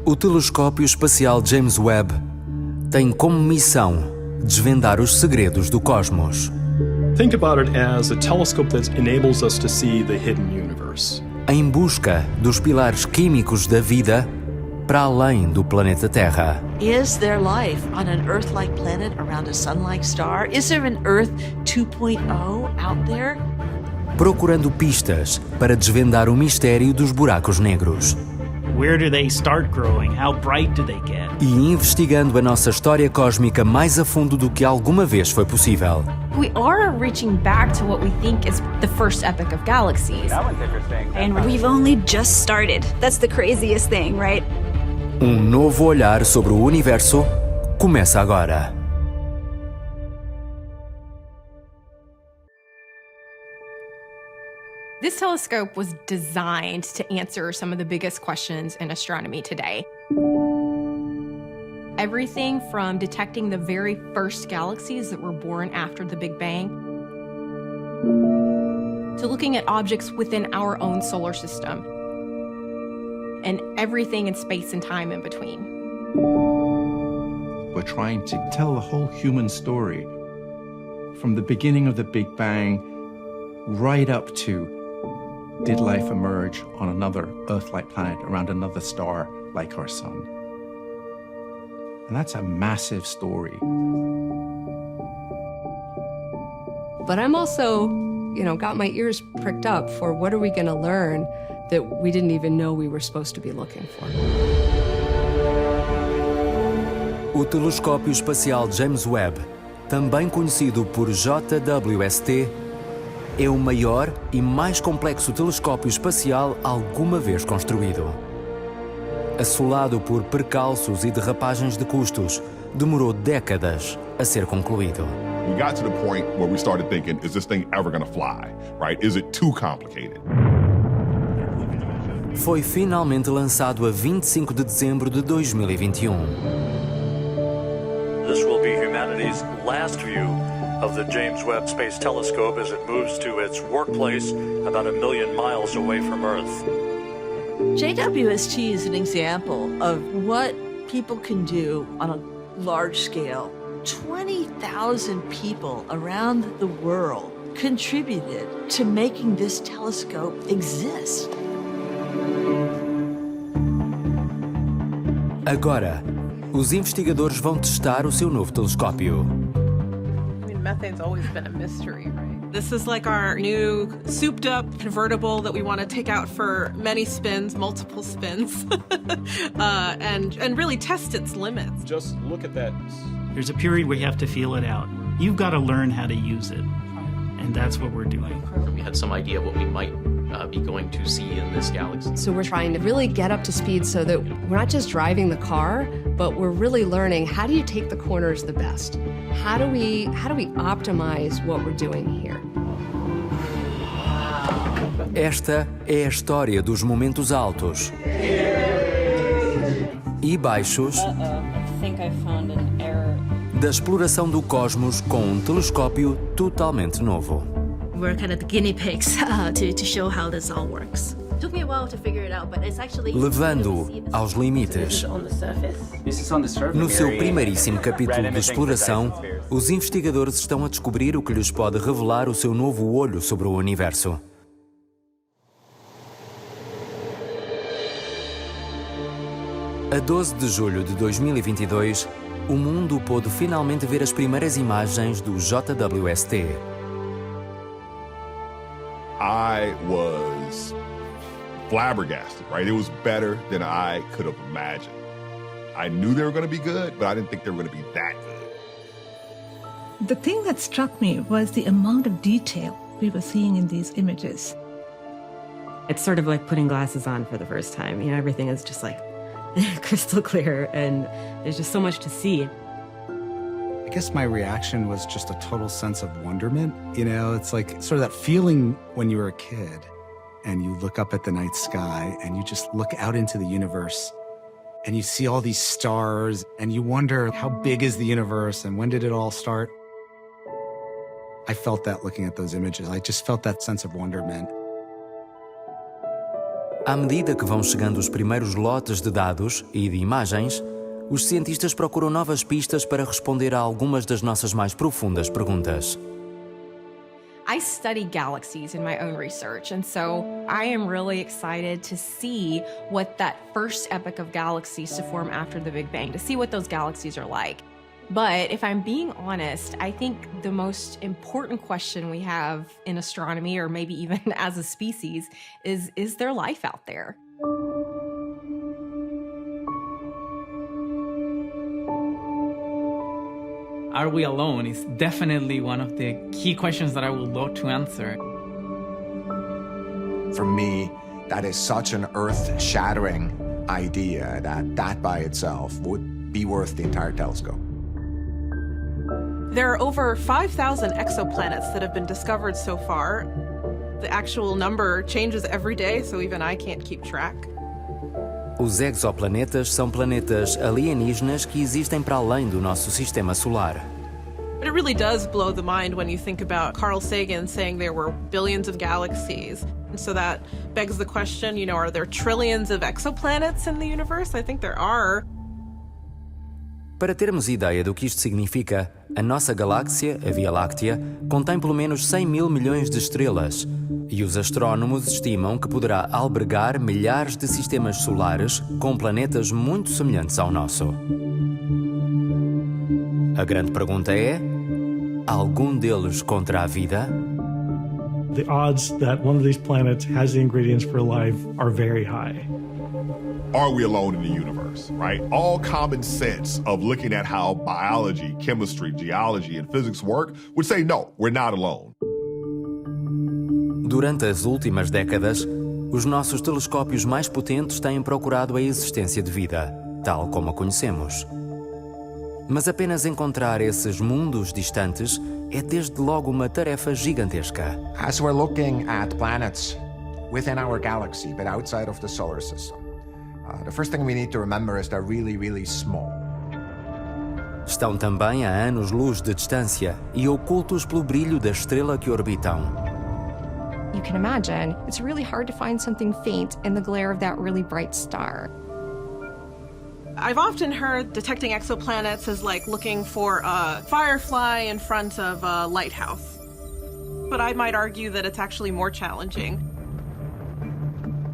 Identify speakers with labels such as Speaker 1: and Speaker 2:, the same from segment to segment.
Speaker 1: O telescópio espacial James Webb tem como missão desvendar os segredos do cosmos.
Speaker 2: Think about it as a telescope that enables us to see the hidden universe.
Speaker 1: Em busca dos pilares químicos da vida para além do planeta Terra.
Speaker 3: Is there life on an Earth-like planet around a sun-like star? Is there an Earth 2.0 out there?
Speaker 1: Procurando pistas para desvendar o mistério dos buracos negros.
Speaker 4: Where do they start growing? How bright do they get?
Speaker 1: E investigando a nossa história cósmica mais a fundo do que alguma vez foi possível.
Speaker 5: We are reaching back to what we think is the first epoch of galaxies.
Speaker 6: That one's interesting.
Speaker 7: And we've only just started. That's the craziest thing, right?
Speaker 1: Novo olhar sobre o universo começa agora.
Speaker 5: This telescope was designed to answer some of the biggest questions in astronomy today. Everything from detecting the very first galaxies that were born after the Big Bang, to looking at objects within our own solar system, and everything in space and time in between.
Speaker 8: We're trying to tell the whole human story, from the beginning of the Big Bang right up to did life emerge on another Earth-like planet around another star like our sun? And that's a massive story.
Speaker 9: But I'm also, got my ears pricked up for what are we going to learn that we didn't even know we were supposed to be looking for.
Speaker 1: O telescópio espacial James Webb, também conhecido por JWST, é o maior e mais complexo telescópio espacial alguma vez construído. Assolado por percalços e derrapagens de custos, demorou décadas a ser concluído.
Speaker 10: We got to the point where we started thinking, is this thing ever going to fly, right? Is it too complicated?
Speaker 1: Foi finalmente lançado a 25 de dezembro de 2021.
Speaker 11: This will be humanity's last view of the James Webb Space Telescope as it moves to its workplace about 1 million miles away from Earth.
Speaker 3: JWST is an example of what people can do on a large scale. 20,000 people around the world contributed to making this telescope exist.
Speaker 1: Agora, os investigadores vão testar o seu novo telescópio.
Speaker 12: Methane's always been a mystery, right?
Speaker 13: This is like our new souped-up convertible that we want to take out for many spins, multiple spins, and really test its limits.
Speaker 2: Just look at that.
Speaker 4: There's a period where you have to feel it out. You've got to learn how to use it, and that's what we're doing.
Speaker 14: We had some idea what we might be going to see in this galaxy.
Speaker 9: So we're trying to really get up to speed so that we're not just driving the car, but we're really learning how do you take the corners the best? How do we optimize what we're doing here?
Speaker 1: Esta é a história dos momentos altos e baixos da exploração do cosmos com um telescópio totalmente novo.
Speaker 15: We're kind of the guinea pigs to show how this all works. It took me a while to figure it out, but it's actually
Speaker 1: Levando aos limites. No seu primeiríssimo capítulo de exploração, os investigadores estão a descobrir o que lhes pode revelar o seu novo olho sobre o universo. A 12 de julho de 2022, o mundo pôde finalmente ver as primeiras imagens do JWST.
Speaker 10: I was flabbergasted, right? It was better than I could have imagined. I knew they were going to be good, but I didn't think they were going to be that good.
Speaker 16: The thing that struck me was the amount of detail we were seeing in these images.
Speaker 17: It's sort of like putting glasses on for the first time. Everything is just like crystal clear, and there's just so much to see.
Speaker 18: I guess my reaction was just a total sense of wonderment. It's like sort of that feeling when you were a kid and you look up at the night sky and you just look out into the universe and you see all these stars and you wonder how big is the universe and when did it all start? I felt that looking at those images. I just felt that sense of wonderment.
Speaker 1: À medida que vão chegando os primeiros lotes de dados e de imagens, os cientistas procuram novas pistas para responder a algumas das nossas mais profundas perguntas.
Speaker 5: I study galaxies in my own research, and so I am really excited to see what that first epoch of galaxies to form after the Big Bang, to see what those galaxies are like. But if I'm being honest, I think the most important question we have in astronomy, or maybe even as a species, is there life out there?
Speaker 6: Are we alone is definitely one of the key questions that I would love to answer.
Speaker 19: For me, that is such an earth-shattering idea that by itself would be worth the entire telescope.
Speaker 13: There are over 5,000 exoplanets that have been discovered so far. The actual number changes every day, so even I can't keep track.
Speaker 1: Os exoplanetas são planetas alienígenas que existem para além do nosso sistema solar.
Speaker 13: But it really does blow the mind when you think about Carl Sagan saying there were billions of galaxies. And so that begs the question, are there trillions of exoplanets in the universe? I think there are.
Speaker 1: Para termos ideia do que isto significa, a nossa galáxia, a Via Láctea, contém pelo menos 100 mil milhões de estrelas, e os astrónomos estimam que poderá albergar milhares de sistemas solares com planetas muito semelhantes ao nosso. A grande pergunta é: algum deles contra a vida?
Speaker 20: The odds that one of these planets has the ingredients for life are very high.
Speaker 10: Are we alone in the universe, right? All common sense of looking at how biology, chemistry, geology, and physics work would say, no, we're not alone.
Speaker 1: Durante as últimas décadas, os nossos telescópios mais potentes têm procurado a existência de vida, tal como a conhecemos. Mas apenas encontrar esses mundos distantes é desde logo uma tarefa gigantesca.
Speaker 19: As we're looking at planets within our galaxy, but outside of the solar system, the first thing we need to remember is they're really, really small.
Speaker 1: Estão também a anos-luz de distância e ocultos pelo brilho da estrela que orbitam.
Speaker 9: You can imagine, it's really hard to find something faint in the glare of that really bright star.
Speaker 13: I've often heard detecting exoplanets is like looking for a firefly in front of a lighthouse. But I might argue that it's actually more challenging.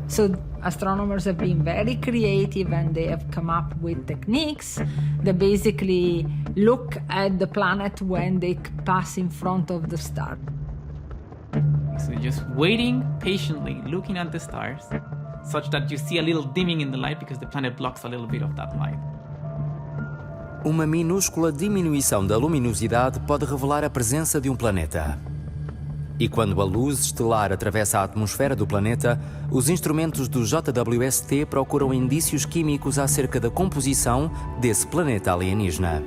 Speaker 21: So astronomers have been very creative and they have come up with techniques that basically look at the planet when they pass in front of the star.
Speaker 6: So just waiting patiently, looking at the stars, such that you see a little dimming in the light because the planet blocks a little bit of that light.
Speaker 1: Uma minúscula diminuição da luminosidade pode revelar a presença de um planeta. E quando a luz estelar atravessa a atmosfera do planeta, os instrumentos do JWST procuram indícios químicos acerca da composição desse planeta alienígena.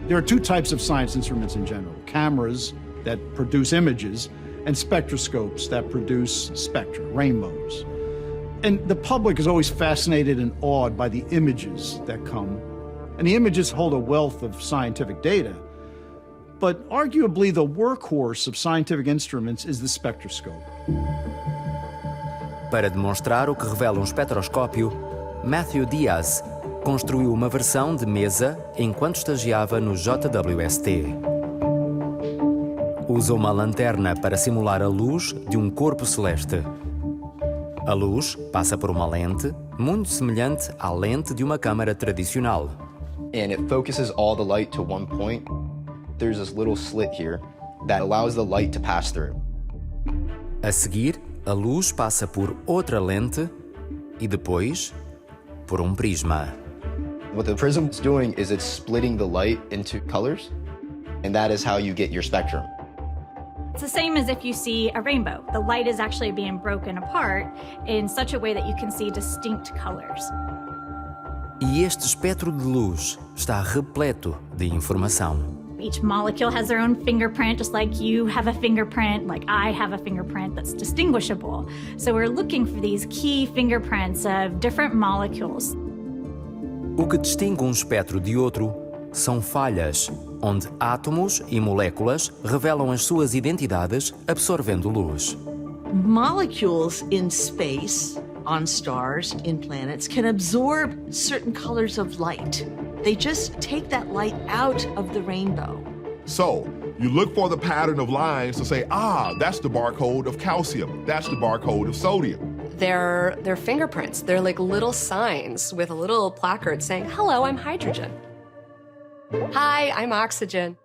Speaker 22: There are two types of science instruments in general: cameras that produce images and spectroscopes that produce spectra, rainbows. And the public is always fascinated and awed by the images that come. And the images hold a wealth of scientific data. But arguably the workhorse of scientific instruments is the spectroscope.
Speaker 1: Para demonstrar o que revela um espectroscópio, Matthew Diaz construiu uma versão de mesa enquanto estagiava no JWST. Usa uma lanterna para simular a luz de um corpo celeste. A luz passa por uma lente muito semelhante à lente de uma câmara tradicional.
Speaker 23: And it focuses all the light to one point. There's this little slit here that allows the light to pass through.
Speaker 1: A seguir, a luz passa por outra lente e depois por um prisma.
Speaker 23: What the prism is doing is it's splitting the light into colors, and that is how you get your spectrum.
Speaker 24: It's the same as if you see a rainbow. The light is actually being broken apart in such a way that you can see distinct colors.
Speaker 1: E este espectro de luz está repleto de informação.
Speaker 24: Each molecule has their own fingerprint, just like you have a fingerprint, like I have a fingerprint that's distinguishable. So we're looking for these key fingerprints of different molecules.
Speaker 1: O que distingue um espectro de outro são falhas, onde átomos e moléculas revelam as suas identidades absorvendo luz.
Speaker 3: Molecules in space on stars, in planets, can absorb certain colors of light. They just take that light out of the rainbow.
Speaker 10: So you look for the pattern of lines to say, that's the barcode of calcium. That's the barcode of sodium.
Speaker 9: They're fingerprints. They're like little signs with a little placard saying, "Hello, I'm hydrogen." "Hi, I'm oxygen."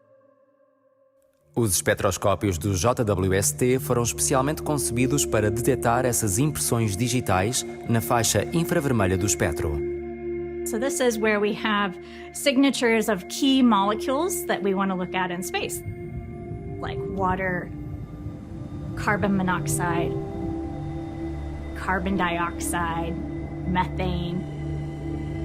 Speaker 1: Os espectroscópios do JWST foram especialmente concebidos para detectar essas impressões digitais na faixa infravermelha do espectro.
Speaker 24: So this is where we have signatures of key molecules that we want to look at in space, like water, carbon monoxide, carbon dioxide, methane.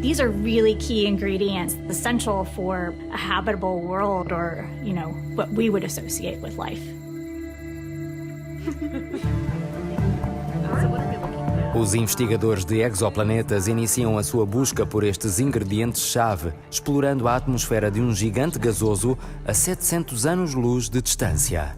Speaker 24: These are really key ingredients, essential for a habitable world or, what we would associate with life.
Speaker 1: Os investigadores de exoplanetas iniciam a sua busca por estes ingredientes-chave, explorando a atmosfera de um gigante gasoso a 700 anos-luz de distância.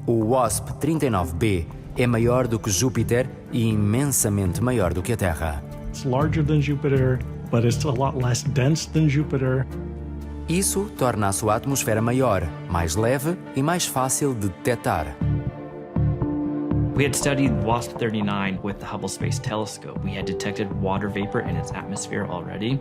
Speaker 1: O WASP-39b é maior do que Júpiter e imensamente maior do que a Terra.
Speaker 20: It's larger than Jupiter, but it's a lot less dense than Jupiter.
Speaker 1: Isso torna a sua atmosfera maior, mais leve e mais fácil de detectar.
Speaker 7: We had studied WASP-39 with the Hubble Space Telescope. We had detected water vapor in its atmosphere already.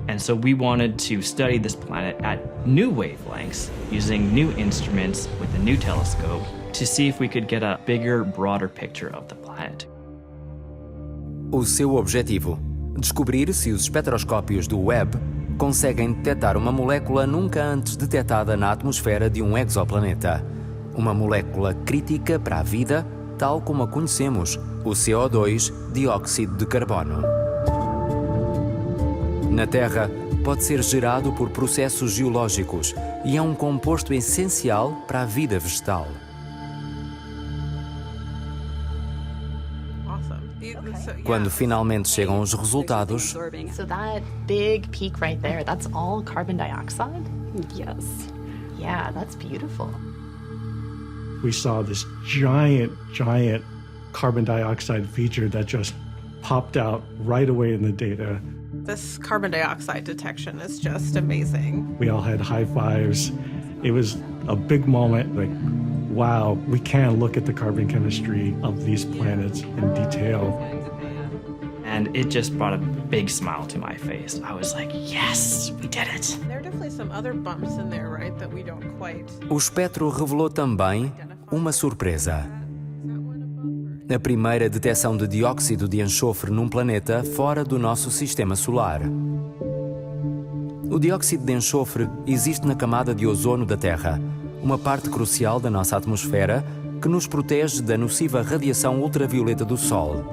Speaker 7: And so we wanted to study this planet at new wavelengths using new instruments with a new telescope to see if we could get a bigger, broader picture of the planet.
Speaker 1: O seu objetivo: descobrir se os espectroscópios do Webb conseguem detectar uma molécula nunca antes detectada na atmosfera de um exoplaneta. Uma molécula crítica para a vida, tal como a conhecemos, o CO2, dióxido de carbono. Na Terra, pode ser gerado por processos geológicos e é um composto essencial para a vida vegetal. Quando finalmente chegam os resultados,
Speaker 8: So that big peak right there, that's all carbon dioxide?
Speaker 9: Yes.
Speaker 8: Yeah, that's beautiful.
Speaker 20: We saw this giant carbon dioxide feature that just popped out right away in the data.
Speaker 13: This carbon dioxide detection is just amazing.
Speaker 20: We all had high fives. It was a big moment, like, wow, we can look at the carbon chemistry of these planets in detail.
Speaker 7: And it just brought a big smile to my face. I was like, yes, we did it.
Speaker 13: There are definitely some other bumps in there, right, that we don't quite...
Speaker 1: o espectro revelou também uma surpresa. A primeira detecção de dióxido de enxofre num planeta fora do nosso sistema solar. O dióxido de enxofre existe na camada de ozono da Terra, uma parte crucial da nossa atmosfera que nos protege da nociva radiação ultravioleta do Sol.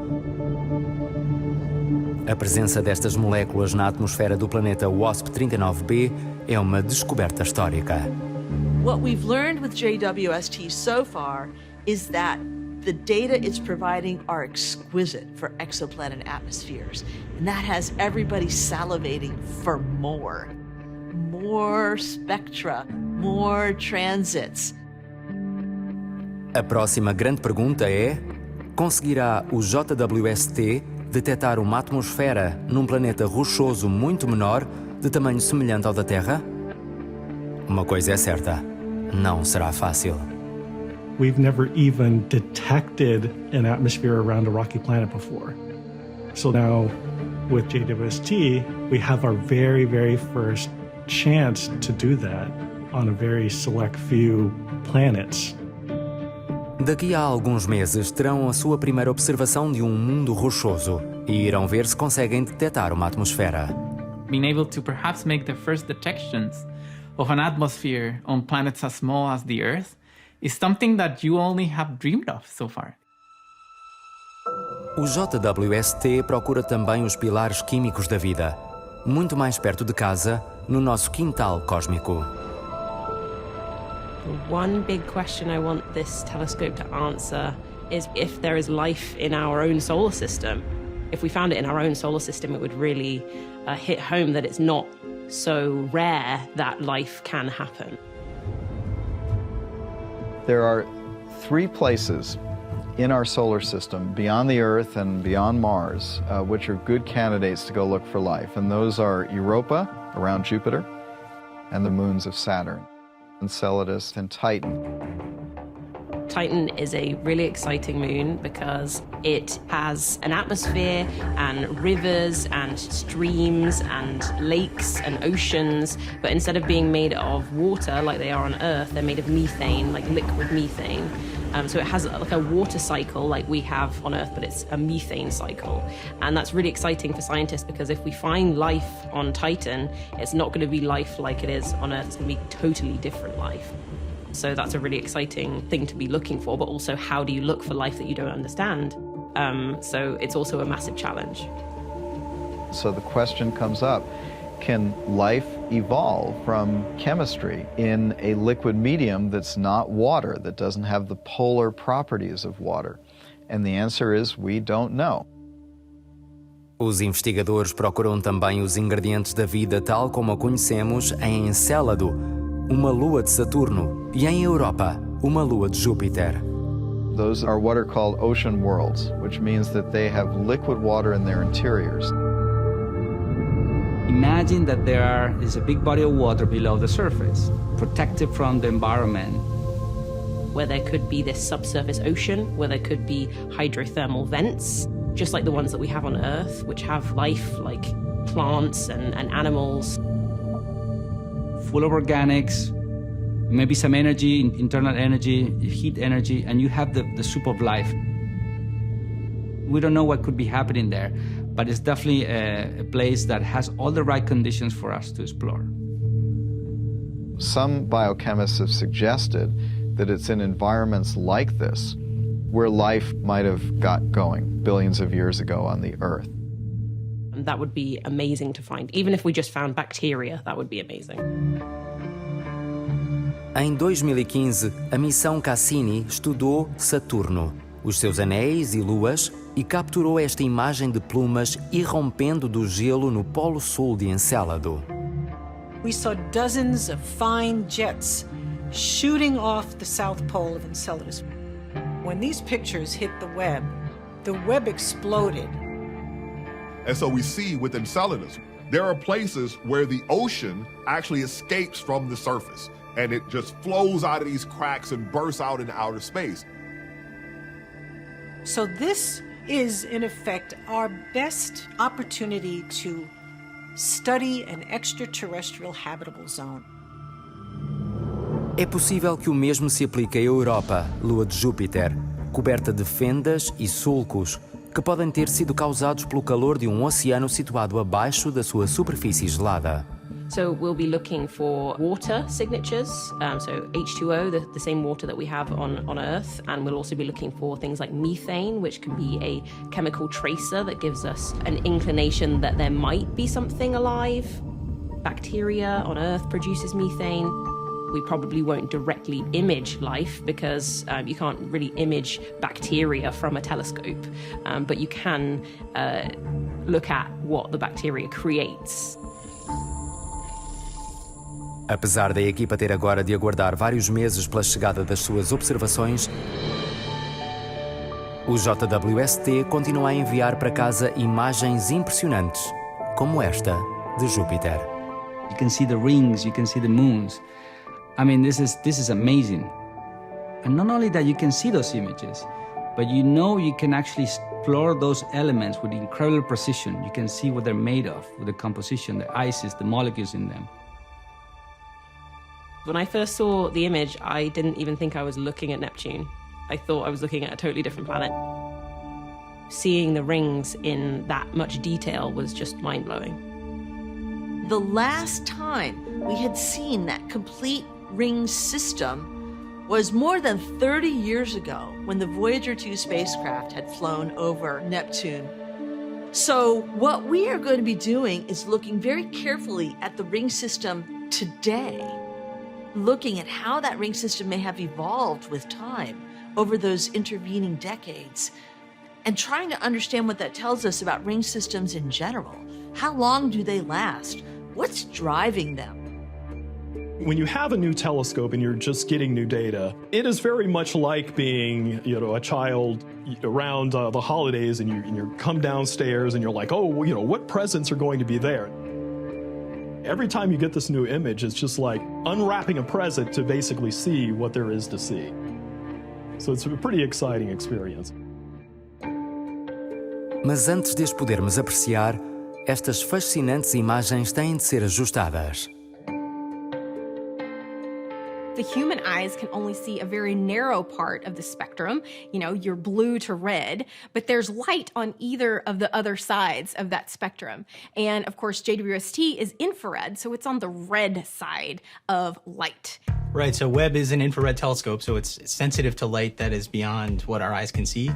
Speaker 1: A presença destas moléculas na atmosfera do planeta WASP-39b é uma descoberta histórica.
Speaker 3: What we've learned with JWST so far is that the data it's providing are exquisite for exoplanet atmospheres. And that has everybody salivating for more. More spectra, more transits.
Speaker 1: A próxima grande pergunta é: conseguirá o JWST detectar uma atmosfera num planeta rochoso muito menor, de tamanho semelhante ao da Terra? Uma coisa é certa: não será fácil.
Speaker 20: We've never even detected an atmosphere around a rocky planet before. So now, with JWST, we have our very, very first chance to do that on a very select few planets.
Speaker 1: Daqui a alguns meses terão a sua primeira observação de um mundo rochoso e irão ver se conseguem detectar uma atmosfera.
Speaker 6: Being able to perhaps make the first detections of an atmosphere on planets as small as the Earth is something that you only have dreamed of so far.
Speaker 1: O JWST procura também os pilares químicos da vida, muito mais perto de casa, no nosso quintal cósmico.
Speaker 11: One big question I want this telescope to answer is if there is life in our own solar system. If we found it in our own solar system, it would really hit home that it's not so rare that life can happen.
Speaker 12: There are 3 places
Speaker 2: in our solar system, beyond the Earth and beyond Mars, which are good candidates to go look for life. And those are Europa, around Jupiter, and the moons of Saturn, Enceladus and Titan.
Speaker 11: Titan is a really exciting moon because it has an atmosphere and rivers and streams and lakes and oceans, but instead of being made of water like they are on Earth, they're made of methane, like liquid methane. So it has like a water cycle like we have on Earth, but it's a methane cycle. And that's really exciting for scientists because if we find life on Titan, it's not going to be life like it is on Earth. It's going to be totally different life. So that's a really exciting thing to be looking for, but also how do you look for life that you don't understand? So it's also a massive challenge.
Speaker 2: So the question comes up, can life evolve from chemistry in a liquid medium that's not water, that doesn't have the polar properties of water? And the answer is we don't know.
Speaker 1: Os investigadores procuram também os ingredientes da vida tal como a conhecemos em Encélado, uma lua de Saturno, e em Europa, uma lua de Júpiter.
Speaker 2: Those are what are called ocean worlds, which means that they have liquid water in their interiors.
Speaker 4: Imagine that there is a big body of water below the surface, protected from the environment.
Speaker 11: Where there could be this subsurface ocean, where there could be hydrothermal vents, just like the ones that we have on Earth, which have life like plants and animals.
Speaker 4: Full of organics, maybe some energy, internal energy, heat energy, and you have the soup of life. We don't know what could be happening there, but it's definitely a place that has all the right conditions for us to explore.
Speaker 2: Some biochemists have suggested that it's in environments like this where life might have got going billions of years ago on the Earth.
Speaker 11: And that would be amazing to find. Even if we just found bacteria, that would be amazing.
Speaker 1: Em 2015, a missão Cassini estudou Saturno, os seus anéis e luas, e capturou esta imagem de plumas irrompendo do gelo no polo sul de Encélado.
Speaker 12: We saw dozens of fine jets shooting off the south pole of Enceladus. When these pictures hit the web exploded.
Speaker 10: And so we see with Enceladus, there are places where the ocean actually escapes from the surface and it just flows out of these cracks and bursts out into outer space.
Speaker 12: So this is, in effect, our best opportunity to study an extraterrestrial habitable zone.
Speaker 1: É possível que o mesmo se aplique à Europa, lua de Júpiter, coberta de fendas e sulcos, que podem ter sido causados pelo calor de um oceano situado abaixo da sua superfície gelada.
Speaker 11: So we'll be looking for water signatures, so H2O, the same water that we have on Earth, and we'll also be looking for things like methane, which can be a chemical tracer that gives us an inclination that there might be something alive. Bacteria on Earth produces methane. We probably won't directly image life because you can't really image bacteria from a telescope, but you can look at what the bacteria creates.
Speaker 1: Apesar da equipa ter agora de aguardar vários meses pela chegada das suas observações, o JWST continua a enviar para casa imagens impressionantes, como esta de Júpiter.
Speaker 4: You can see the rings, you can see the moons. I mean, this is amazing. And not only that you can see those images, but you know you can actually explore those elements with incredible precision. You can see what they're made of, with the composition, the ices, the molecules in them.
Speaker 11: When I first saw the image, I didn't even think I was looking at Neptune. I thought I was looking at a totally different planet. Seeing the rings in that much detail was just mind-blowing.
Speaker 3: The last time we had seen that complete ring system was more than 30 years ago when the Voyager 2 spacecraft had flown over Neptune. So what we are going to be doing is looking very carefully at the ring system today, looking at how that ring system may have evolved with time over those intervening decades, and trying to understand what that tells us about ring systems in general. How long do they last? What's driving them?
Speaker 14: When you have a new telescope and you're just getting new data, it is very much like being, a child around the holidays and you come downstairs and you're like, oh, what presents are going to be there? Every time you get this new image, it's just like unwrapping a present to basically see what there is to see. So it's a pretty exciting experience.
Speaker 1: Mas antes de as podermos apreciar, estas fascinantes imagens têm de ser ajustadas.
Speaker 5: The human eyes can only see a very narrow part of the spectrum, your blue to red, but there's light on either of the other sides of that spectrum. And of course, JWST is infrared, so it's on the red side of light.
Speaker 15: Right, so Webb is an infrared telescope, so it's sensitive to light that is beyond what our eyes can see.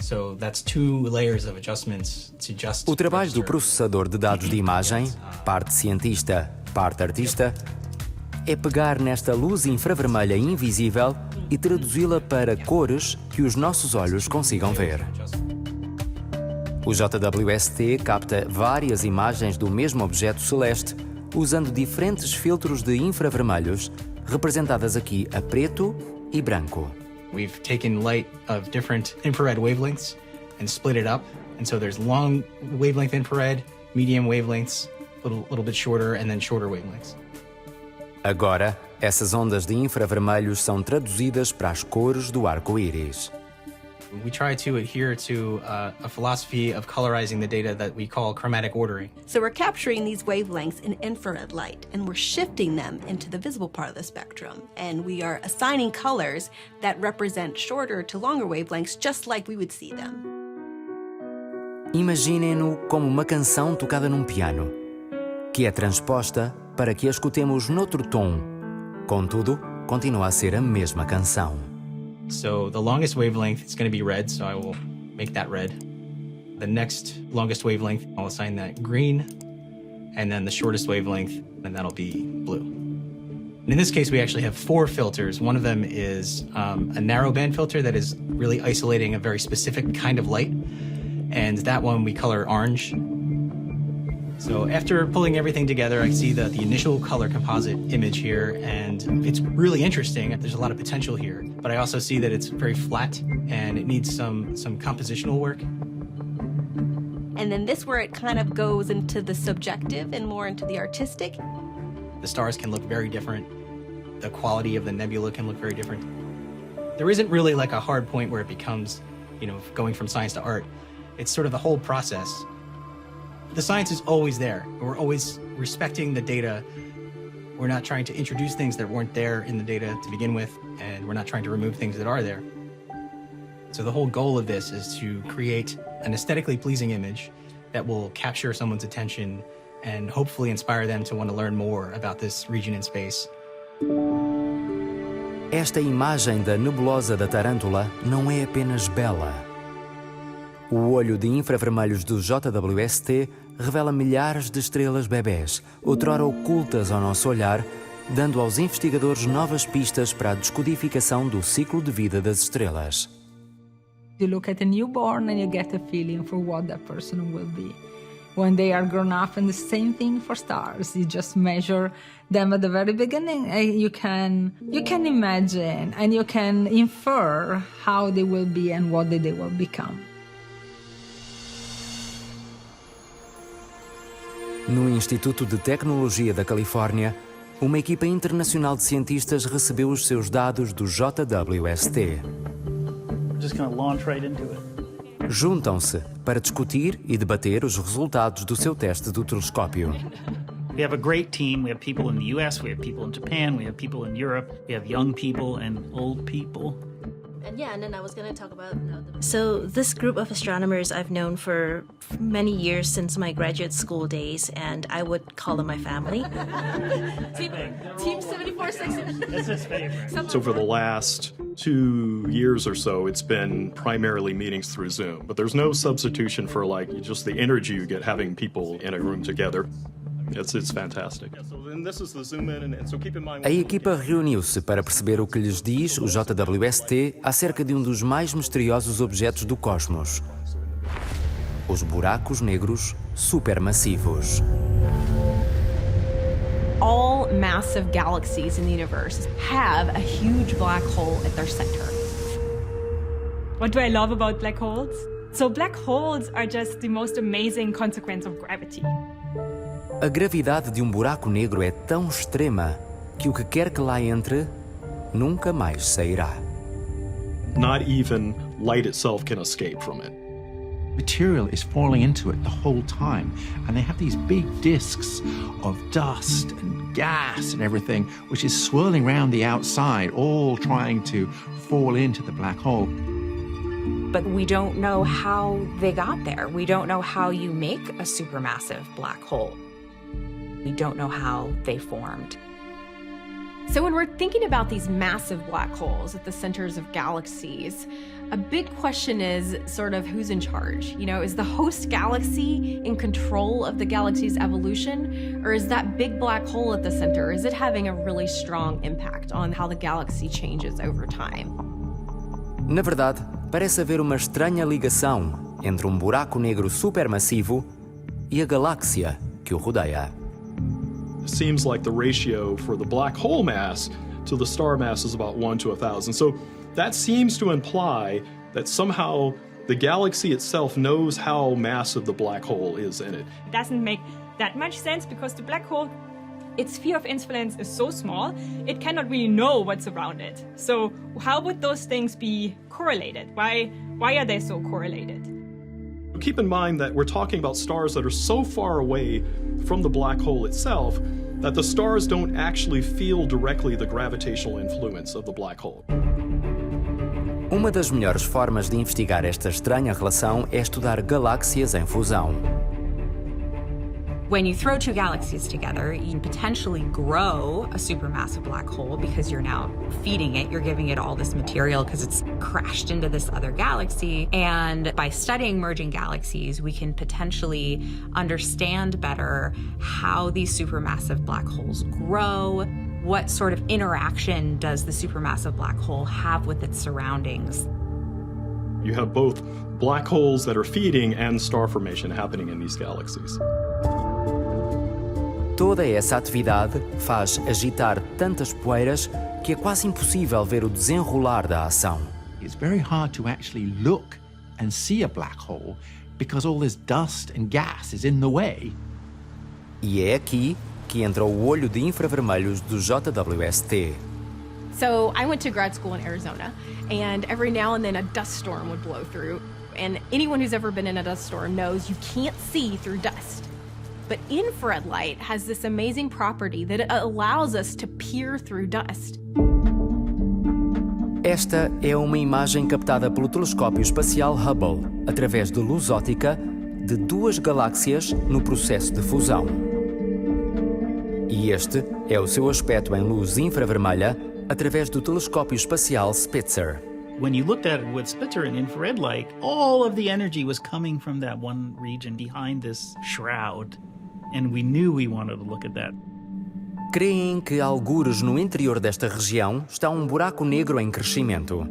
Speaker 15: So that's 2 layers of adjustments to just
Speaker 1: O trabalho do processador de dados de imagem, parte cientista, parte artista, é pegar nesta luz infravermelha invisível e traduzi-la para cores que os nossos olhos consigam ver. O JWST capta várias imagens do mesmo objeto celeste usando diferentes filtros de infravermelhos, representadas aqui a preto e branco.
Speaker 15: We've taken light of different infrared wavelengths and split it up. And so there's long wavelength infrared, medium wavelengths, a little bit shorter, and then shorter wavelengths.
Speaker 1: Agora, essas ondas de infravermelhos são traduzidas para as cores do arco-íris.
Speaker 15: We try to adhere to a philosophy of colorizing the data that we call chromatic ordering.
Speaker 16: So we're capturing these wavelengths in infrared light, and we're shifting them into the visible part of the spectrum. And we are assigning colors that represent shorter to longer wavelengths, just like we would see them.
Speaker 1: Imaginem-no como uma canção tocada num piano, que é transposta para que a escutemos noutro tom. Contudo, continua a ser a mesma canção.
Speaker 15: So the longest wavelength is going to be red, so I will make that red. The next longest wavelength, I'll assign that green. And then the shortest wavelength, and that'll be blue. And in this case, we actually have 4 filters. One of them is a narrowband filter that is really isolating a very specific kind of light. And that one we color orange. So after pulling everything together, I see the initial color composite image here, and it's really interesting. There's a lot of potential here, but I also see that it's very flat and it needs some compositional work.
Speaker 16: And then this where it kind of goes into the subjective and more into the artistic.
Speaker 15: The stars can look very different. The quality of the nebula can look very different. There isn't really like a hard point where it becomes, going from science to art. It's sort of the whole process. The science is always there. We're always respecting the data. We're not trying to introduce things that weren't there in the data to begin with, and we're not trying to remove things that are there. So the whole goal of this is to create an aesthetically pleasing image that will capture someone's attention and hopefully inspire them to want to learn more about this region in space.
Speaker 1: Esta imagem da nebulosa da Tarântula não é apenas bela. O olho de infravermelhos do JWST revela milhares de estrelas bebés, outrora ocultas ao nosso olhar, dando aos investigadores novas pistas para a descodificação do ciclo de vida das estrelas.
Speaker 21: You look at a newborn and you get a feeling for what that person will be when they are grown up, and the same thing for stars. You just measure them at the very beginning. You can imagine and you can infer how they will be and what they will become.
Speaker 1: No Instituto de Tecnologia da Califórnia, uma equipa internacional de cientistas recebeu os seus dados do JWST.
Speaker 17: Just gonna launch right into it.
Speaker 1: Juntam-se para discutir e debater os resultados do seu teste do telescópio.
Speaker 17: We have a great team. We have people in the US, we have people in Japan, we have people in Europe, we have young people and old people.
Speaker 25: And then I was going to talk about... So this group of astronomers I've known for many years since my graduate school days, and I would call them my family.
Speaker 16: Team 7460.
Speaker 17: That's his favorite.
Speaker 14: So for the last 2 years or so, it's been primarily meetings through Zoom, but there's no substitution for just the energy you get having people in a room together. It's fantastic.
Speaker 1: A equipa reuniu-se para perceber o que lhes diz o JWST acerca de um dos mais misteriosos objetos do cosmos: os buracos negros supermassivos.
Speaker 5: All massive galaxies in the universe have a huge black hole at their center.
Speaker 18: What do I love about black holes? So black holes are just the most amazing consequence of gravity.
Speaker 1: A gravidade de buraco negro é tão extrema que o que quer que lá entre nunca mais sairá.
Speaker 14: Not even light itself can escape from it.
Speaker 19: Material is falling into it the whole time, and they have these big disks of dust and gas and everything, which is swirling around the outside, all trying to fall into the black hole.
Speaker 22: But we don't know how they got there. We don't know how you make a supermassive black hole. We don't know how they formed.
Speaker 5: So when we're thinking about these massive black holes at the centers of galaxies, a big question is sort of who's in charge? You know, is the host galaxy in control of the galaxy's evolution? Or is that big black hole at the center, is it having a really strong impact on how the galaxy changes over time?
Speaker 1: Na verdade, parece haver uma estranha ligação entre buraco negro supermassivo e a galáxia que o rodeia.
Speaker 14: It seems like the ratio for the black hole mass to the star mass is about 1 to 1,000. So that seems to imply that somehow the galaxy itself knows how massive the black hole is in it.
Speaker 18: It doesn't make that much sense because the black hole, its sphere of influence is so small, it cannot really know what's around it. So how would those things be correlated? Why are they so correlated?
Speaker 14: Keep in mind that we're talking about stars that are so far away from the black hole itself that the stars don't actually feel directly the gravitational influence of the black hole.
Speaker 1: Uma das melhores formas de investigar esta estranha relação é estudar galáxias em fusão.
Speaker 22: When you throw two galaxies together, you can potentially grow a supermassive black hole because you're now feeding it, you're giving it all this material because it's crashed into this other galaxy. And by studying merging galaxies, we can potentially understand better how these supermassive black holes grow. What sort of interaction does the supermassive black hole have with its surroundings?
Speaker 14: You have both black holes that are feeding and star formation happening in these galaxies.
Speaker 1: Toda essa atividade faz agitar tantas poeiras que é quase impossível ver o desenrolar da ação.
Speaker 19: It's very hard to actually look and see a black hole because all this dust and gas is in the way.
Speaker 1: E é aqui que entra o olho de infravermelhos do JWST.
Speaker 5: So I went to grad school in Arizona, and every now and then a dust storm would blow through. And anyone who's ever been in a dust storm knows you can't see through dust. But infrared light has this amazing property that it allows us to peer through dust.
Speaker 1: Esta é uma imagem captada pelo telescópio espacial Hubble, através de luz óptica de duas galáxias no processo de fusão. E este é o seu aspecto em luz infravermelha através do telescópio espacial Spitzer.
Speaker 17: When you looked at it with Spitzer and infrared light, all of the energy was coming from that one region behind this shroud. And we knew we wanted to look at that.
Speaker 1: Creem que algures no interior desta região está buraco negro em crescimento.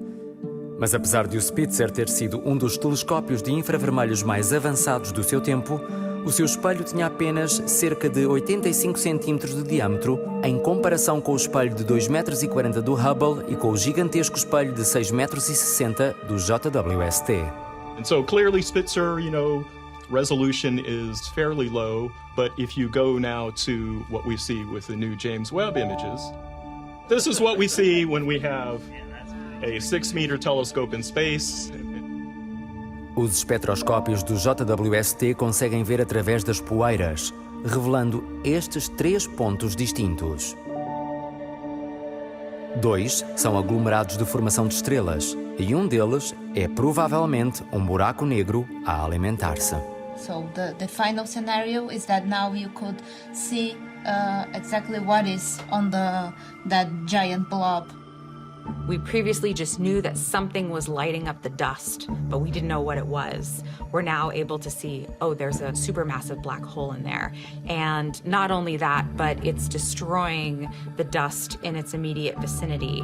Speaker 1: Mas apesar de o Spitzer ter sido um dos telescópios de infravermelhos mais avançados do seu tempo, o seu espelho tinha apenas cerca de 85 centímetros de diâmetro em comparação com o espelho de 2,40 metros do Hubble e com o gigantesco espelho de 6,60 metros do JWST.
Speaker 14: And so clearly Spitzer, resolution is fairly low, but if you go now to what we see with the new James Webb images, this is what we see when we have a 6-meter telescope in space.
Speaker 1: Os espectroscópios do JWST conseguem ver através das poeiras, revelando estes 3 pontos distintos. 2 são aglomerados de formação de estrelas, e um deles é provavelmente buraco negro a alimentar-se.
Speaker 23: So the final scenario is that now you could see exactly what is on that giant blob.
Speaker 22: We previously just knew that something was lighting up the dust, but we didn't know what it was. We're now able to see, there's a supermassive black hole in there. And not only that, but it's destroying the dust in its immediate vicinity.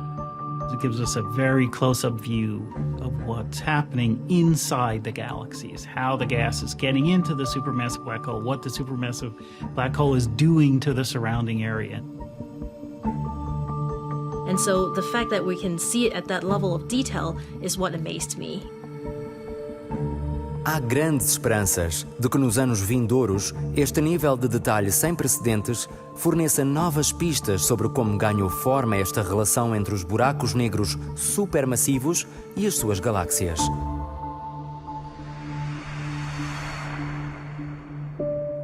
Speaker 17: It gives us a very close-up view of what's happening inside the galaxies, how the gas is getting into the supermassive black hole, what the supermassive black hole is doing to the surrounding area.
Speaker 25: And so the fact that we can see it at that level of detail is what amazed me.
Speaker 1: Há grandes esperanças de que nos anos vindouros este nível de detalhe sem precedentes forneça novas pistas sobre como ganhou forma esta relação entre os buracos negros supermassivos e as suas galáxias.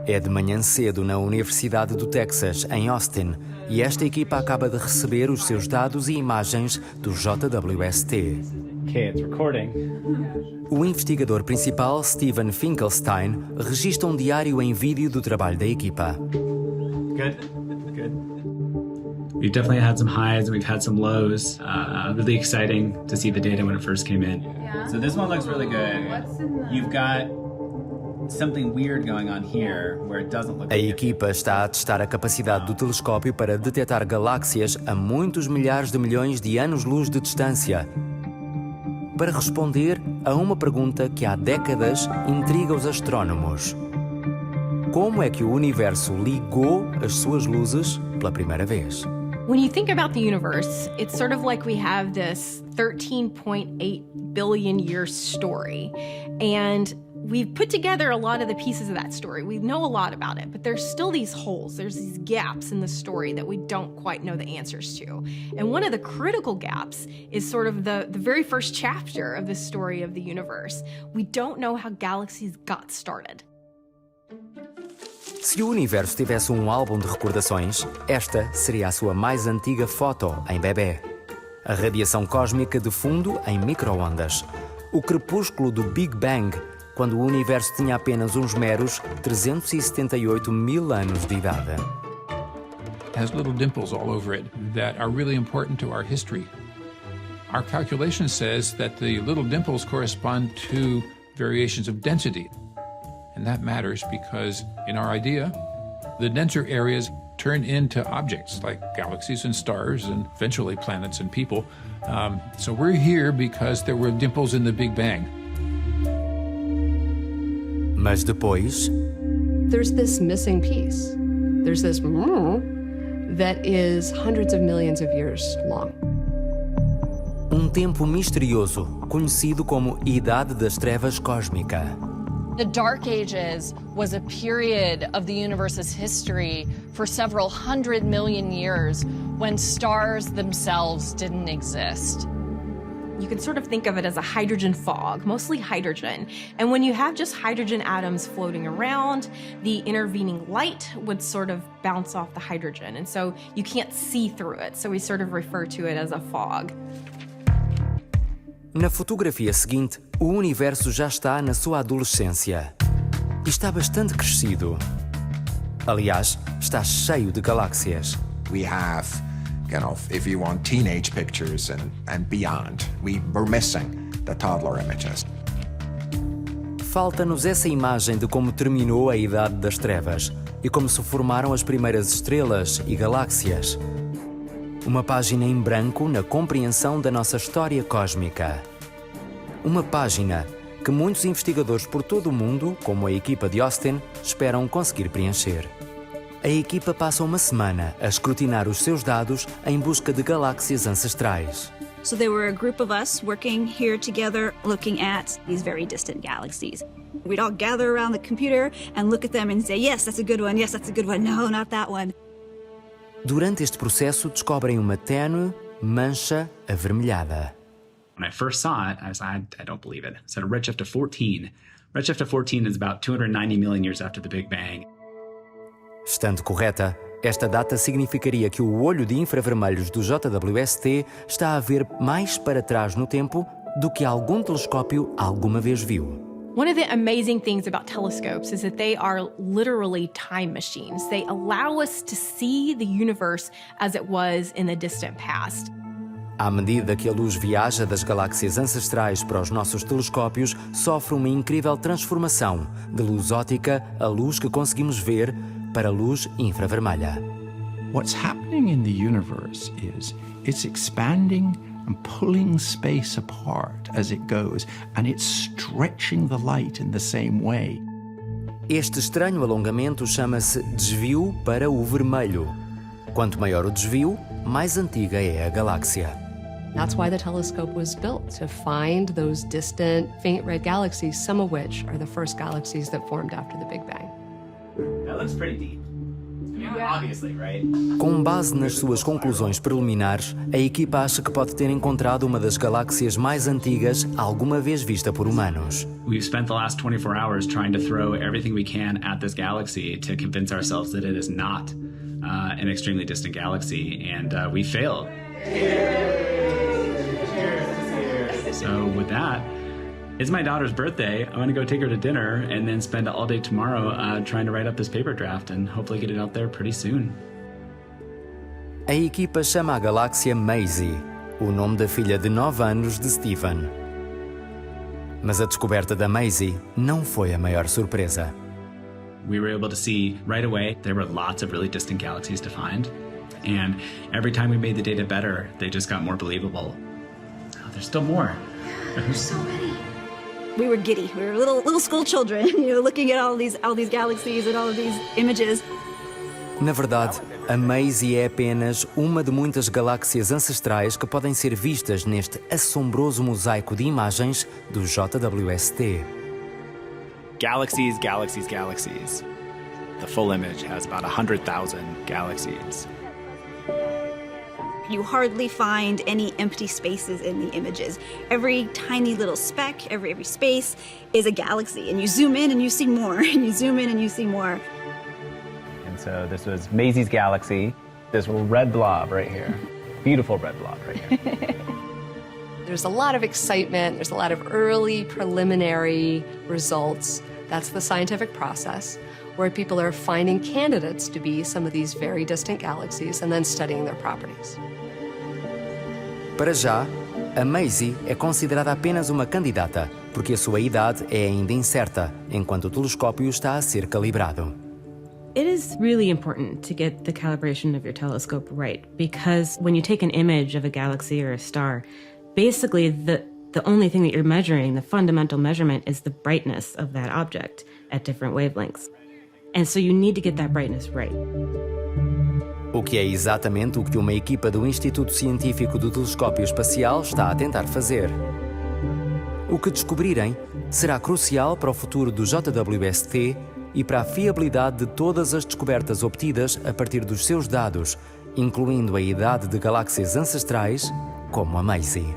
Speaker 1: É de manhã cedo na Universidade do Texas, em Austin, e esta equipa acaba de receber os seus dados e imagens do JWST.
Speaker 7: Okay, it's recording.
Speaker 1: O investigador principal, Steven Finkelstein, registra um diário em vídeo do trabalho da equipa.
Speaker 7: Good. We've definitely had some highs and we've had some lows. Really exciting to see the data when it first came in.
Speaker 8: Yeah. So this one looks really good. You've got something weird going on here where it doesn't look.
Speaker 1: A equipa está a testar a capacidade do telescópio para detectar galáxias a muitos milhares de milhões de anos-luz de distância, para responder a uma pergunta que há décadas intriga os astrónomos. Como é que o universo ligou as suas luzes pela primeira vez?
Speaker 5: When you think about the universe, it's sort of like we have this 13.8 billion year story. And we've put together a lot of the pieces of that story. We know a lot about it, but there's still these holes. There's these gaps in the story that we don't quite know the answers to. And one of the critical gaps is sort of the very first chapter of the story of the universe. We don't know how galaxies got started.
Speaker 1: Se o universo tivesse um álbum de recordações, esta seria a sua mais antiga foto em bebê. A radiação cósmica de fundo em micro-ondas. O crepúsculo do Big Bang, quando o universo tinha apenas uns meros 378 mil anos de idade.
Speaker 9: It has little dimples all over it that are really important to our history. Our calculation says that the little dimples correspond to variations of density. And that matters because, in our idea, the denser areas turn into objects like galaxies and stars and eventually planets and people. So we're here because there were dimples in the Big Bang.
Speaker 1: Mas depois...
Speaker 13: There's this missing piece. There's this that is hundreds of millions of years long.
Speaker 1: Tempo misterioso, conhecido como Idade das Trevas Cósmica.
Speaker 24: The Dark Ages was a period of the universe's history for several 100 million years when stars themselves didn't exist.
Speaker 5: You can sort of think of it as a hydrogen fog, mostly hydrogen. And when you have just hydrogen atoms floating around, the intervening light would sort of bounce off the hydrogen. And so you can't see through it. So we sort of refer to it as a fog.
Speaker 1: Na fotografia seguinte, o universo já está na sua adolescência. E está bastante crescido. Aliás, está cheio de galáxias.
Speaker 19: We have, if you want teenage pictures and beyond, we're missing the toddler images.
Speaker 1: Falta-nos essa imagem de como terminou a Idade das Trevas e como se formaram as primeiras estrelas e galáxias. Uma página em branco na compreensão da nossa história cósmica. Uma página que muitos investigadores por todo o mundo, como a equipa de Austin, esperam conseguir preencher. A equipa passa uma semana a escrutinar os seus dados em busca de galáxias ancestrais.
Speaker 26: So there were a group of us working here together looking at these very distant galaxies. We'd all gather around the computer and look at them and say, yes, that's a good one, yes, that's a good one, no, not that one.
Speaker 1: Durante este processo, descobrem uma tênue mancha avermelhada.
Speaker 17: When I first saw it, I was like, I don't believe it. It said a redshift of 14. Redshift of 14 is about 290 million years after the Big Bang.
Speaker 1: Estando correta, esta data significaria que o olho de infravermelhos do JWST está a ver mais para trás no tempo do que algum telescópio alguma vez viu.
Speaker 5: One of the amazing things about telescopes is that they are literally time machines. They allow us to see the universe as it was in the distant past.
Speaker 1: À medida que a luz viaja das galáxias ancestrais para os nossos telescópios, sofre uma incrível transformação de luz óptica a luz que conseguimos ver para a luz infravermelha.
Speaker 19: What's happening in the universe is it's expanding and pulling space apart as it goes, and it's stretching the light in the same way.
Speaker 1: Este estranho alongamento chama-se desvio para o vermelho. Quanto maior o desvio, mais antiga é a galáxia.
Speaker 13: That's why the telescope was built, to find those distant, faint red galaxies, some of which are the first galaxies that formed after the Big Bang.
Speaker 8: That looks pretty deep. Obviously, right?
Speaker 1: Com base nas suas conclusões preliminares, a equipa acha que pode ter encontrado uma das galáxias mais antigas alguma vez vista por humanos.
Speaker 7: We've spent the last 24 hours trying to throw everything we can at this galaxy to convince ourselves that it is not an extremely distant galaxy, and we failed. So with that, it's my daughter's birthday. I'm going to go take her to dinner and then spend all day tomorrow trying to write up this paper draft and hopefully get it out there pretty soon.
Speaker 1: A equipa chama a galáxia Maisie, o nome da filha de 9 anos de Stephen. Mas a descoberta da Maisie não foi a maior surpresa.
Speaker 7: We were able to see right away there were lots of really distant galaxies to find. And every time we made the data better, they just got more believable. Oh, there's still more.
Speaker 26: There's so many. We were giddy. We were little school children, looking at all these galaxies and all of these images.
Speaker 1: Na verdade, a Maisie é apenas uma de muitas galáxias ancestrais que podem ser vistas neste assombroso mosaico de imagens do JWST.
Speaker 2: Galaxies, galaxies, galaxies. The full image has about 100,000 galaxies.
Speaker 26: You hardly find any empty spaces in the images. Every tiny little speck, every space is a galaxy. And you zoom in and you see more, and you zoom in and you see more.
Speaker 8: And so this was Maisie's galaxy, this little red blob right here. Beautiful red blob right here.
Speaker 13: There's a lot of excitement. There's a lot of early preliminary results. That's the scientific process, where people are finding candidates to be some of these very distant galaxies and then studying their properties.
Speaker 1: Para já, a Maisie é considerada apenas uma candidata, porque a sua idade é ainda incerta, enquanto o telescópio está a ser calibrado.
Speaker 11: It is really important to get the calibration of your telescope right, because when you take an image of a galaxy or a star, basically the only thing that you're measuring, the fundamental measurement, is the brightness of that object at different wavelengths. And so you need to get that brightness right.
Speaker 1: O que é exatamente o que uma equipa do Instituto Científico do Telescópio Espacial está a tentar fazer. O que descobrirem será crucial para o futuro do JWST e para a fiabilidade de todas as descobertas obtidas a partir dos seus dados, incluindo a idade de galáxias ancestrais, como a Maisie.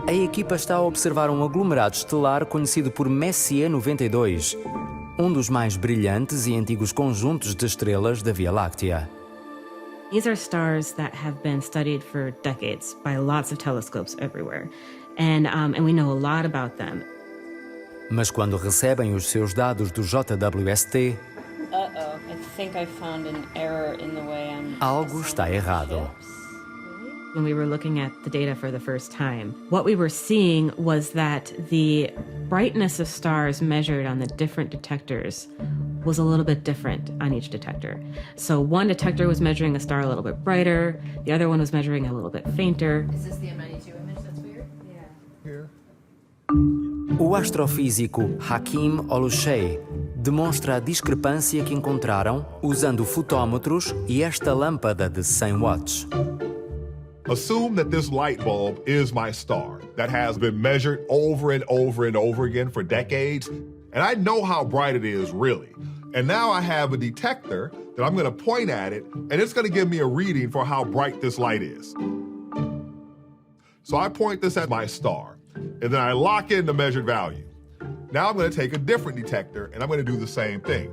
Speaker 1: A equipa está a observar um aglomerado estelar conhecido por Messier 92, um dos mais brilhantes e antigos conjuntos de estrelas da Via Láctea.
Speaker 11: These are stars that have been studied for decades by lots of telescopes everywhere, and we know a lot about them.
Speaker 1: Mas quando recebem os seus dados do JWST,
Speaker 4: I think I found an error in the way I'm
Speaker 1: algo está errado.
Speaker 11: When we were looking at the data for the first time, what we were seeing was that the brightness of stars measured on the different detectors was a little bit different on each detector. So one detector was measuring a star a little bit brighter, the other one was measuring a little bit fainter.
Speaker 4: Is this the M92 image that's weird? Yeah.
Speaker 1: O astrofísico Hakim Olushey demonstra a discrepância que encontraram usando fotómetros e esta lâmpada de 100 watts.
Speaker 6: Assume that this light bulb is my star that has been measured over and over and over again for decades, and I know how bright it is, really. And now I have a detector that I'm going to point at it, and it's going to give me a reading for how bright this light is. So I point this at my star, and then I lock in the measured value. Now I'm going to take a different detector, and I'm going to do the same thing.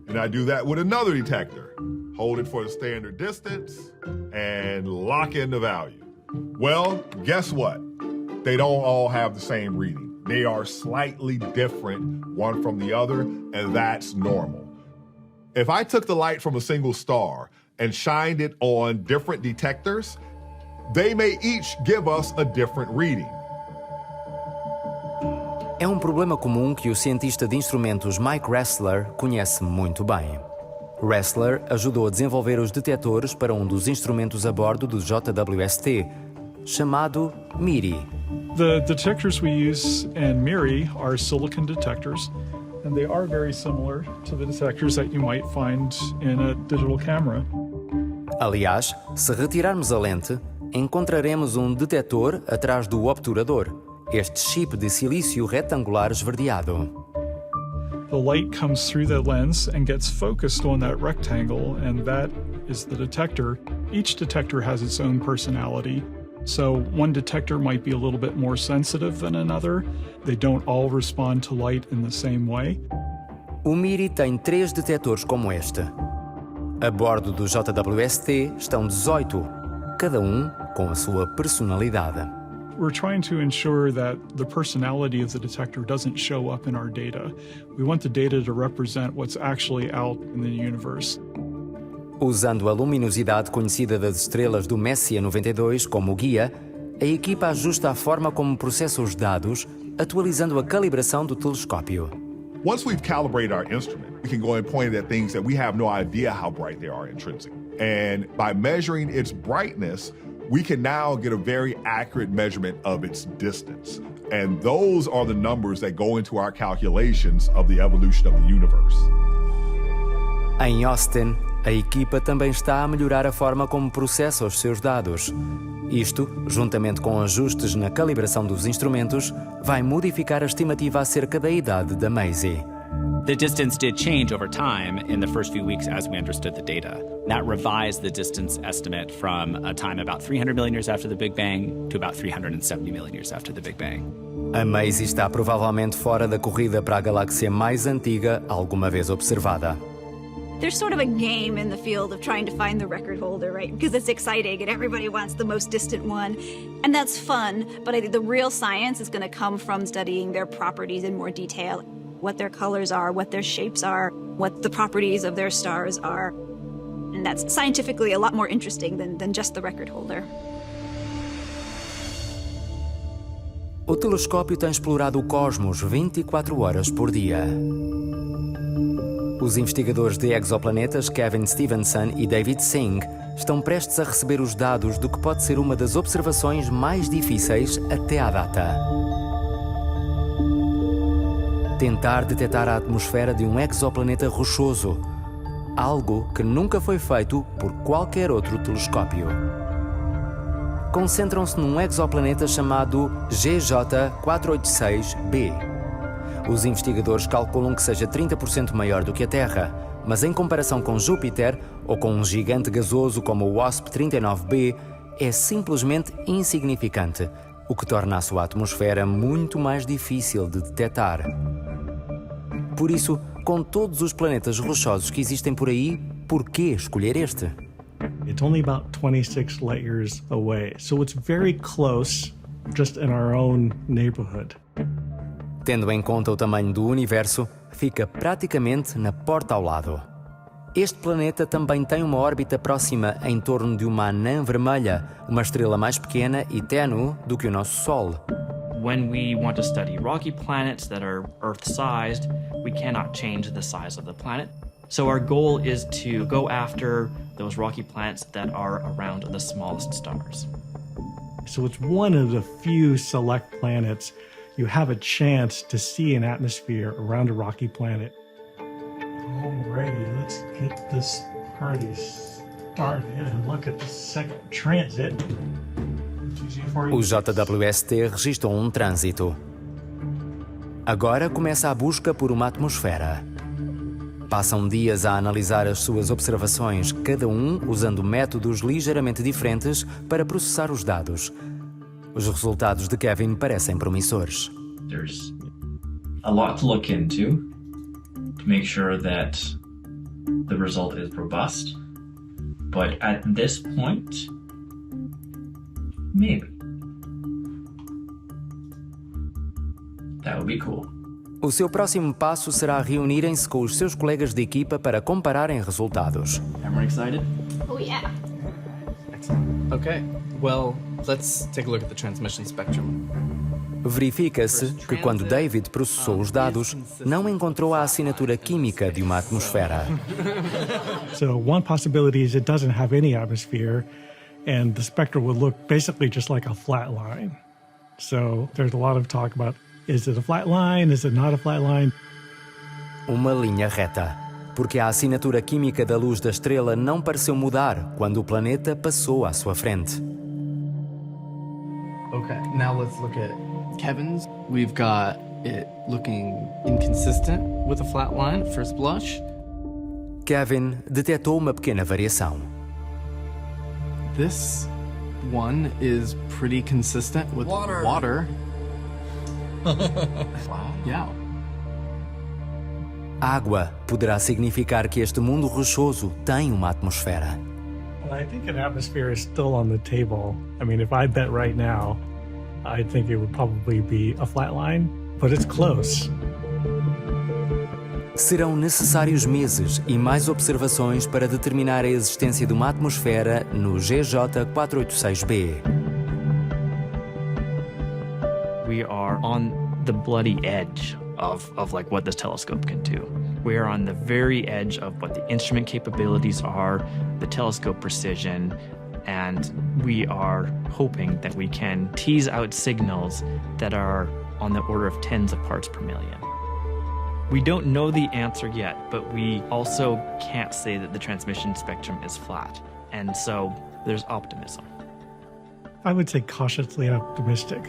Speaker 6: And I do that with another detector. Hold it for the standard distance and lock in the value. Well, guess what? They don't all have the same reading. They are slightly different one from the other, and that's normal. If I took the light from a single star and shined it on different detectors, they may each give us a different reading.
Speaker 1: É um problema comum que o cientista de instrumentos Mike Ressler conhece muito bem. Ressler ajudou a desenvolver os detectores para um dos instrumentos a bordo do JWST, chamado MIRI.
Speaker 3: The detectors we use in MIRI are silicon detectors, and they are very similar to the detectors that you might find in a digital camera.
Speaker 1: Aliás, se retirarmos a lente, encontraremos um detector atrás do obturador, este chip de silício retangular esverdeado.
Speaker 3: The light comes through the lens and gets focused on that rectangle, and that is the detector. Each detector has its own personality. So one detector might be a little bit more sensitive than another. They don't all respond to light in the same way.
Speaker 1: O MIRI tem 3 detectores como este. A bordo do JWST estão 18, cada um com a sua personalidade.
Speaker 3: We're trying to ensure that the personality of the detector doesn't show up in our data. We want the data to represent what's actually out in the universe.
Speaker 1: Usando a luminosidade conhecida das estrelas do Messier 92 como guia, a equipa ajusta a forma como processa os dados, atualizando a calibração do telescópio.
Speaker 6: Once we've calibrated our instrument, we can go and point it at things that we have no idea how bright they are intrinsically. And by measuring its brightness, we can now get a very accurate measurement of its distance. And those are the numbers that go into our calculations of the evolution of the universe.
Speaker 1: Em Austin, a equipa também está a melhorar a forma como processa os seus dados. Isto, juntamente com ajustes na calibração dos instrumentos, vai modificar a estimativa acerca da idade da Maisie.
Speaker 2: The distance did change over time in the first few weeks as we understood the data. That revised the distance estimate from a time about 300 million years after the Big Bang to about 370 million years after the Big Bang.
Speaker 1: A Maisie está provavelmente fora da corrida para a galáxia mais antiga alguma vez observada.
Speaker 26: There's sort of a game in the field of trying to find the record holder, right? Because it's exciting and everybody wants the most distant one. And that's fun, but I think the real science is going to come from studying their properties in more detail. What their colors are, what their shapes are, what the properties of their stars are. And that's scientifically a lot more interesting than just the record holder.
Speaker 1: O telescópio tem explorado o cosmos 24 horas por dia. Os investigadores de exoplanetas Kevin Stevenson e David Singh estão prestes a receber os dados do que pode ser uma das observações mais difíceis até à data. Tentar detectar a atmosfera de um exoplaneta rochoso, algo que nunca foi feito por qualquer outro telescópio. Concentram-se num exoplaneta chamado GJ486b. Os investigadores calculam que seja 30% maior do que a Terra, mas em comparação com Júpiter ou com um gigante gasoso como o WASP-39b, é simplesmente insignificante, o que torna a sua atmosfera muito mais difícil de detectar. Por isso, com todos os planetas rochosos que existem por aí, por que escolher este?
Speaker 14: It's only about 26 light years away, so it's very close, just in our own neighborhood.
Speaker 1: Tendo em conta o tamanho do Universo, fica praticamente na porta ao lado. Este planeta também tem uma órbita próxima em torno de uma anã vermelha, uma estrela mais pequena e ténue do que o nosso Sol.
Speaker 10: When we want to study rocky planets that are Earth-sized, we cannot change the size of the planet. So our goal is to go after those rocky planets that are around the smallest stars.
Speaker 14: So it's one of the few select planets you have a chance to see an atmosphere around a rocky planet. Alrighty, let's get this party started and look at the second transit.
Speaker 1: O JWST registrou um trânsito. Agora começa a busca por uma atmosfera. Passam dias a analisar as suas observações, cada um usando métodos ligeiramente diferentes para processar os dados. Os resultados de Kevin parecem promissores.
Speaker 12: There's a lot to look into to make sure that the result is robust. But at this point, maybe. That would be cool.
Speaker 1: O seu próximo passo será reunirem-se com os seus colegas de equipa para compararem resultados.
Speaker 12: Everyone excited?
Speaker 26: Oh yeah.
Speaker 15: Excellent. Okay, well, let's take a look at the transmission spectrum.
Speaker 1: Verifica-se que quando David processou os dados, não encontrou a assinatura química de uma atmosfera.
Speaker 15: So one possibility is it doesn't have any atmosphere, and the spectra would look basically just like a flat line. So there's a lot of talk about, is it a flat line, is it not a flat line?
Speaker 1: Uma linha reta, porque a assinatura química da luz da estrela não pareceu mudar quando o planeta passou à sua frente.
Speaker 16: Okay, now let's look at Kevin's. We've got it looking inconsistent with a flat line at first blush.
Speaker 1: Kevin detectou uma pequena variação.
Speaker 16: This one is pretty consistent with water. Wow. Yeah.
Speaker 1: Água poderá significar que este mundo rochoso tem uma atmosfera.
Speaker 15: I think an atmosphere is still on the table. I mean, if I bet right now, I think it would probably be a flat line, but it's close.
Speaker 1: Serão necessários meses e mais observações para determinar a existência de uma atmosfera no GJ 486b.
Speaker 10: We are on the bloody edge of like what this telescope can do. We are on the very edge of what the instrument capabilities are, the telescope precision, and we are hoping that we can tease out signals that are on the order of tens of parts per million. We don't know the answer yet, but we also can't say that the transmission spectrum is flat. And so there's optimism.
Speaker 15: I would say cautiously optimistic.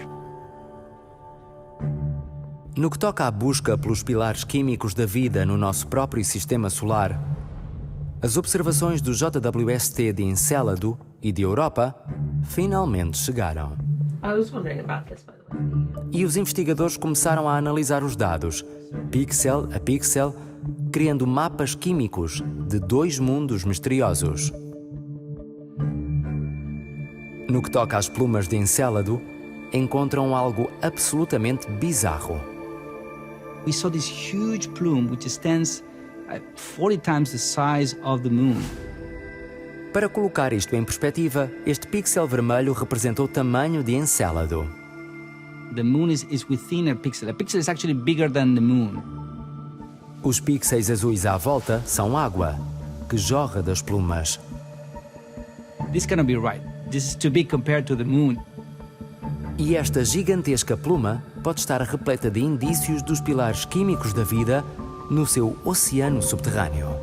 Speaker 1: No que toca à busca pelos pilares químicos da vida no nosso próprio sistema solar, as observações do JWST de Encélado e de Europa finalmente chegaram.
Speaker 11: I was wondering about this, by the way.
Speaker 1: E os investigadores começaram a analisar os dados, pixel a pixel, criando mapas químicos de dois mundos misteriosos. No que toca às plumas de Encélado, encontram algo absolutamente bizarro.
Speaker 18: We saw this huge plume which stands at 40 times the size of the moon.
Speaker 1: Para colocar isto em perspectiva, este pixel vermelho representa o tamanho de Encélado.
Speaker 18: The moon is within a pixel. A pixel is actually bigger than the moon.
Speaker 1: Os pixels azuis à volta são água, que jorra das plumas.
Speaker 18: This cannot be right. This is too big compared to the moon.
Speaker 1: E esta gigantesca pluma pode estar repleta de indícios dos pilares químicos da vida no seu oceano subterrâneo.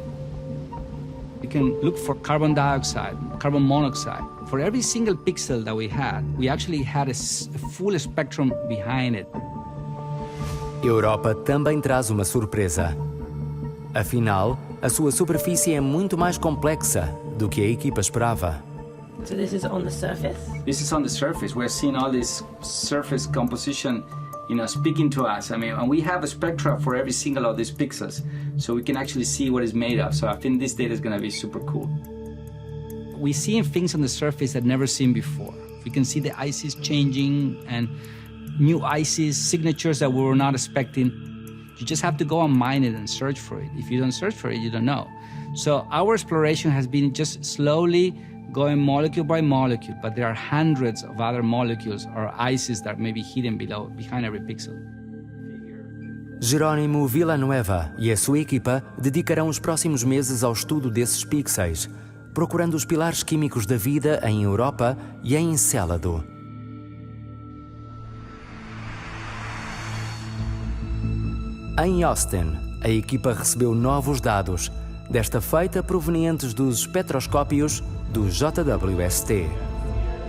Speaker 18: You can look for carbon dioxide, carbon monoxide. For every single pixel that we actually had a full spectrum behind it.
Speaker 1: Europa também traz uma surpresa. Afinal, a sua superfície é muito mais complexa do que a equipa esperava.
Speaker 11: So this is on the surface?
Speaker 18: This is on the surface. We're seeing all this surface composition, speaking to us. I mean, and we have a spectra for every single of these pixels, so we can actually see what it's made of. So I think this data is going to be super cool. We're seeing things on the surface that never seen before. We can see the ices changing and new ices, signatures that we were not expecting. You just have to go and mine it and search for it. If you don't search for it, you don't know. So our exploration has been just slowly going molecule by molecule, but there are hundreds of other molecules or ices that may be hidden behind every pixel.
Speaker 1: Jerónimo Villanueva e a sua equipa dedicarão os próximos meses ao estudo desses pixels, procurando os pilares químicos da vida em Europa e em Encélado. Em Austin, a equipa recebeu novos dados, desta feita provenientes dos espectroscópios do JWST.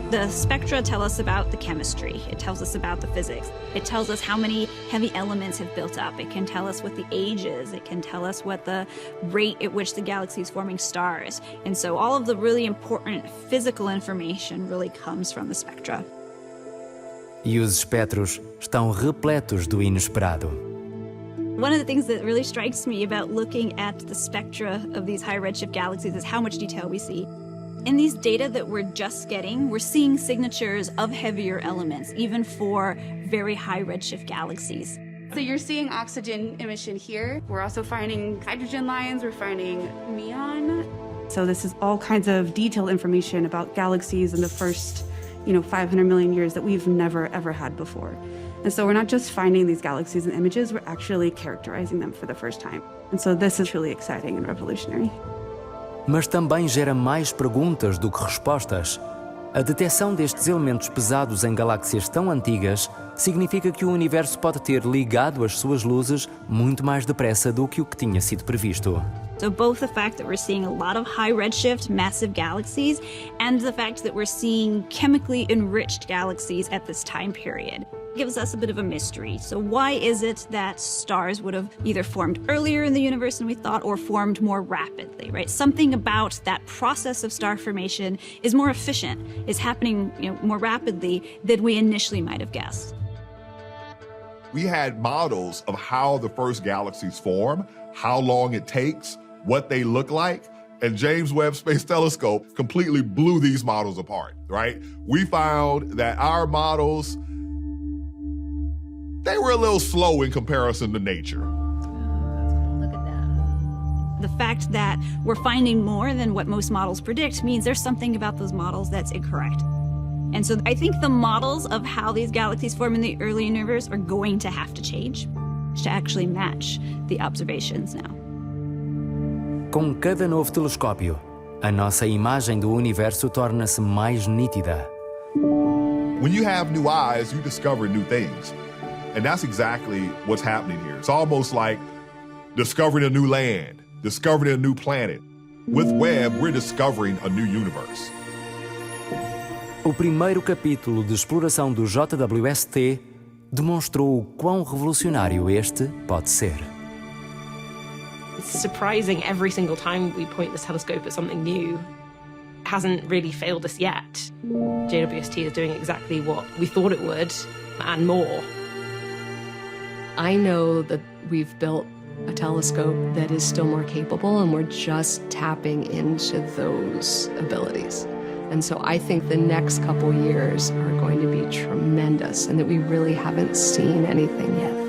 Speaker 26: The spectra tell us about the chemistry. It tells us about the physics. It tells us how many heavy elements have built up. It can tell us what the age is. It can tell us what the rate at which the galaxy is forming stars. And so all of the really important physical information really comes from the spectra.
Speaker 1: E os espectros estão repletos do inesperado.
Speaker 26: One of the things that really strikes me about looking at the spectra of these high redshift galaxies is how much detail we see. In these data that we're just getting, we're seeing signatures of heavier elements, even for very high redshift galaxies.
Speaker 20: So you're seeing oxygen emission here. We're also finding hydrogen lines, we're finding neon.
Speaker 21: So this is all kinds of detailed information about galaxies in the first,
Speaker 20: 500 million years that we've never, ever had before. And so we're not just finding these galaxies in images, we're actually characterizing them for the first time. And so this is really exciting and revolutionary.
Speaker 1: Mas também gera mais perguntas do que respostas. A detecção destes elementos pesados em galáxias tão antigas significa que o universo pode ter ligado as suas luzes muito mais depressa do que o que tinha sido previsto.
Speaker 26: So both the fact that we're seeing a lot of high redshift, massive galaxies, and the fact that we're seeing chemically enriched galaxies at this time period gives us a bit of a mystery. So why is it that stars would have either formed earlier in the universe than we thought or formed more rapidly, right? Something about that process of star formation is more efficient, is happening more rapidly than we initially might have guessed.
Speaker 6: We had models of how the first galaxies form, how long it takes, what they look like, and James Webb Space Telescope completely blew these models apart, right? We found that our models, they were a little slow in comparison to nature.
Speaker 26: The fact that we're finding more than what most models predict means there's something about those models that's incorrect. And so I think the models of how these galaxies form in the early universe are going to have to change to actually match the observations now.
Speaker 1: Com cada novo telescópio, a nossa imagem do universo torna-se mais nítida.
Speaker 6: When you have new eyes, you discover new things. And that's exactly what's happening here. It's almost like discovering a new land, discovering a new planet. With Webb, we're discovering a new universe.
Speaker 1: O primeiro capítulo de exploração do JWST demonstrou o quão revolucionário este pode ser.
Speaker 11: It's surprising every single time we point this telescope at something new. It hasn't really failed us yet. JWST is doing exactly what we thought it would, and more.
Speaker 13: I know that we've built a telescope that is still more capable, and we're just tapping into those abilities. And so I think the next couple years are going to be tremendous, and that we really haven't seen anything yet.